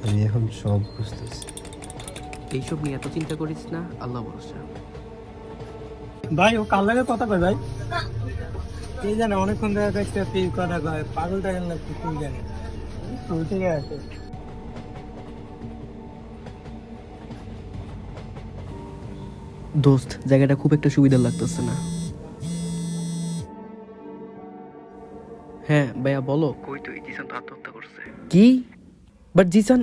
আমি এখন সব বুঝতেছি। এইসব নিয়ে এত চিন্তা করিস না, আল্লাহ ভরসা। ভাই ও কার লাগে কথা কয় ভাই? কে জানে, অনেকক্ষণ ধরে দেখতে কথা কয়, পাগল টাগল না কি জানে। ঠিক আছে। দোস্ত, জায়গাটা খুব একটা সুবিধা লাগতেছে না। হ্যাঁ ভাইয়া বলো। কই তুই? জিসান তো আত্মহত্যা করছে। কি? বাট জিসান